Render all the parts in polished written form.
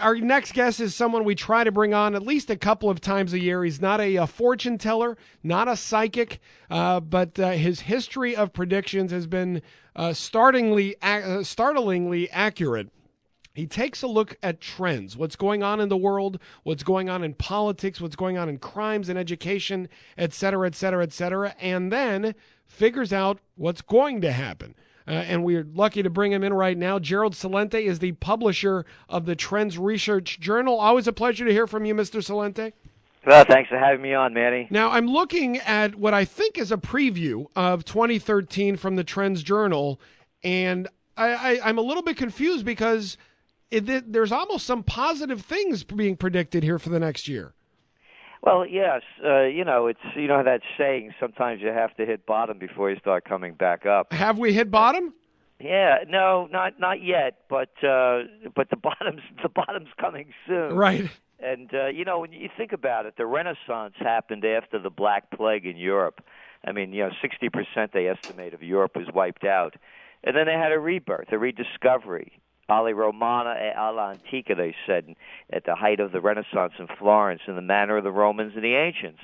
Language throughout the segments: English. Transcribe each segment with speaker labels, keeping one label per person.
Speaker 1: Our next guest is someone we try to bring on at least a couple of times a year. He's not a fortune teller, not a psychic, but his history of predictions has been startlingly accurate. He takes a look at trends, what's going on in the world, what's going on in politics, what's going on in crimes and education, et cetera, et cetera, et cetera, and then figures out what's going to happen. And we're lucky to bring him in right now. Gerald Celente is the publisher of the TrendsResearchInstitute. Always a pleasure to hear from you, Mr. Celente.
Speaker 2: Well, thanks for having me on, Manny.
Speaker 1: Now, I'm looking at what I think is a preview of 2013 from the TrendsJournal, and I'm a little bit confused because there's almost some positive things being predicted here for the next year.
Speaker 2: Well, yes, it's that saying. Sometimes you have to hit bottom before you start coming back up.
Speaker 1: Have we hit bottom?
Speaker 2: Yeah, no, not yet, but the bottom's coming soon.
Speaker 1: Right.
Speaker 2: And when you think about it, the Renaissance happened after the Black Plague in Europe. I mean, 60% they estimate of Europe was wiped out, and then they had a rebirth, a rediscovery. Ali Romana e alla Antica, they said, at the height of the Renaissance in Florence, in the manner of the Romans and the ancients.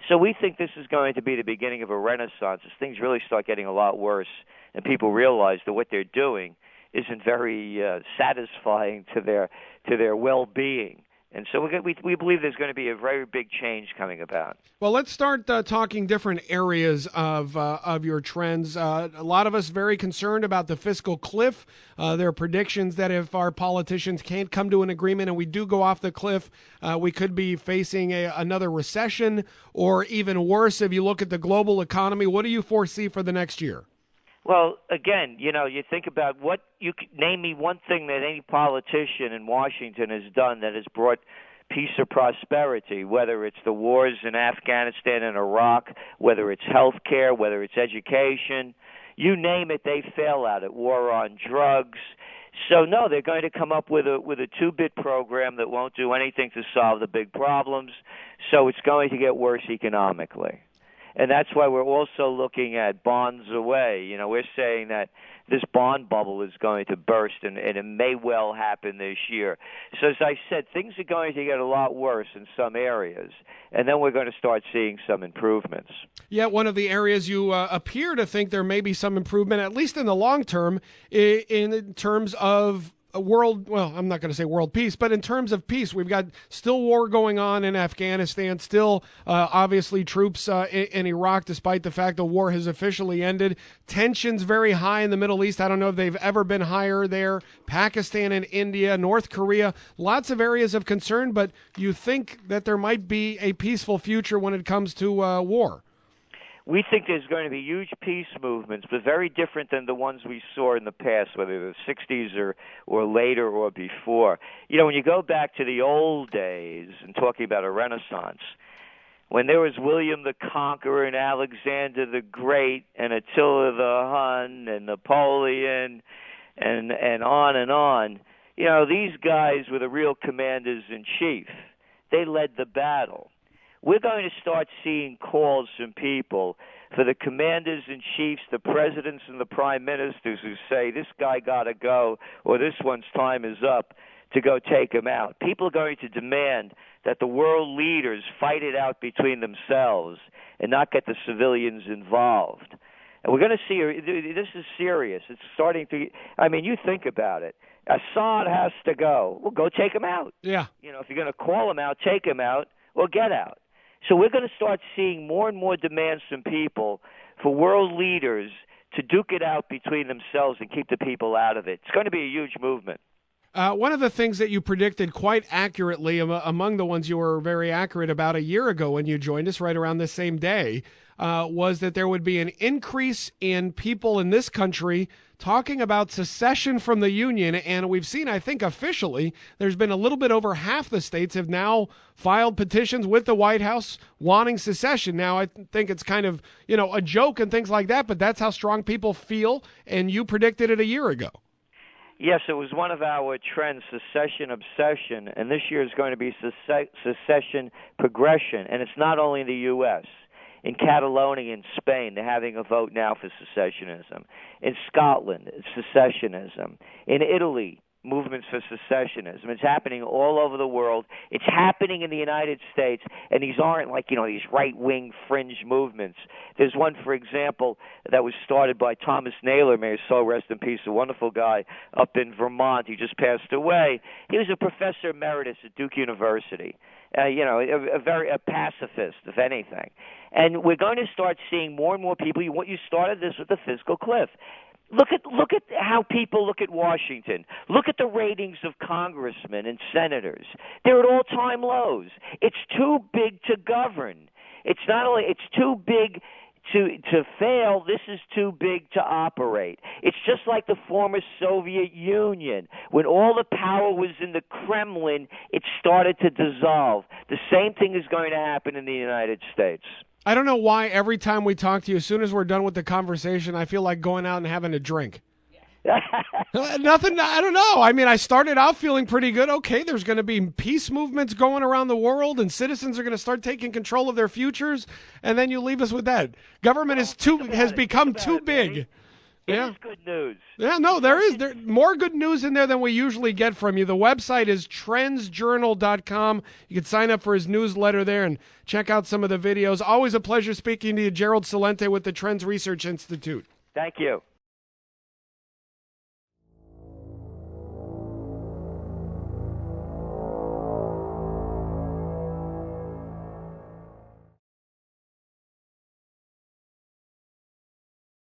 Speaker 2: So we think this is going to be the beginning of a Renaissance as things really start getting a lot worse and people realize that what they're doing isn't very satisfying to their well-being. And so we believe there's going to be a very big change coming about.
Speaker 1: Well, let's start talking different areas of your trends. A lot of us very concerned about the fiscal cliff. There are predictions that if our politicians can't come to an agreement and we do go off the cliff, we could be facing another recession, or even worse, if you look at the global economy. What do you foresee for the next year?
Speaker 2: Well, again, you think about name me one thing that any politician in Washington has done that has brought peace or prosperity, whether it's the wars in Afghanistan and Iraq, whether it's health care, whether it's education. You name it, they fail at it. War on drugs. So, no, they're going to come up with a two-bit program that won't do anything to solve the big problems. So it's going to get worse economically. And that's why we're also looking at bonds away. We're saying that this bond bubble is going to burst, and it may well happen this year. So as I said, things are going to get a lot worse in some areas, and then we're going to start seeing some improvements.
Speaker 1: Yeah, one of the areas you appear to think there may be some improvement, at least in the long term, in terms of I'm not going to say world peace, but in terms of peace, we've got still war going on in Afghanistan, still obviously troops in Iraq, despite the fact the war has officially ended. Tensions very high in the Middle East. I don't know if they've ever been higher there. Pakistan and India, North Korea, lots of areas of concern, but you think that there might be a peaceful future when it comes to war?
Speaker 2: We think there's going to be huge peace movements, but very different than the ones we saw in the past, whether the 60s or later or before. When you go back to the old days and talking about a Renaissance, when there was William the Conqueror and Alexander the Great and Attila the Hun and Napoleon and on, these guys were the real commanders-in-chief. They led the battle. We're going to start seeing calls from people for the commanders-in-chiefs, the presidents and the prime ministers who say, this guy got to go, or this one's time is up, to go take him out. People are going to demand that the world leaders fight it out between themselves and not get the civilians involved. And we're going to see, this is serious. It's starting to, you think about it. Assad has to go. Well, go take him out.
Speaker 1: Yeah.
Speaker 2: If you're going to call him out, take him out, or get out. So we're going to start seeing more and more demands from people for world leaders to duke it out between themselves and keep the people out of it. It's going to be a huge movement.
Speaker 1: One of the things that you predicted quite accurately, among the ones you were very accurate about a year ago when you joined us right around the same day, was that there would be an increase in people in this country talking about secession from the Union. And we've seen, I think officially, there's been a little bit over half the states have now filed petitions with the White House wanting secession. Now, I think it's kind of, a joke and things like that, but that's how strong people feel. And you predicted it a year ago.
Speaker 2: Yes, it was one of our trends, secession obsession, and this year is going to be secession progression. And it's not only in the U.S. In Catalonia in Spain, they're having a vote now for secessionism. In Scotland, it's secessionism. In Italy, movements for secessionism. It's happening all over the world. It's happening in the United States, and these aren't like, these right-wing fringe movements. There's one, for example, that was started by Thomas Naylor, may his soul rest in peace, a wonderful guy up in Vermont. He just passed away. He was a professor emeritus at Duke University. A pacifist, if anything. And we're going to start seeing more and more people. You started this with the fiscal cliff. Look at how people look at Washington. Look at the ratings of congressmen and senators. They're at all-time lows. It's too big to govern. It's not only it's too big to fail, this is too big to operate. It's just like the former Soviet Union. When all the power was in the Kremlin, it started to dissolve. The same thing is going to happen in the United States.
Speaker 1: I don't know why every time we talk to you, as soon as we're done with the conversation, I feel like going out and having a drink. Nothing, I don't know. I mean, I started out feeling pretty good. Okay, there's going to be peace movements going around the world, and citizens are going to start taking control of their futures, and then you leave us with that. Government has become too big.
Speaker 2: It is good news.
Speaker 1: Yeah, no, there's more good news in there than we usually get from you. The website is TrendsJournal.com. You can sign up for his newsletter there and check out some of the videos. Always a pleasure speaking to you, Gerald Celente with the Trends Research Institute.
Speaker 2: Thank you.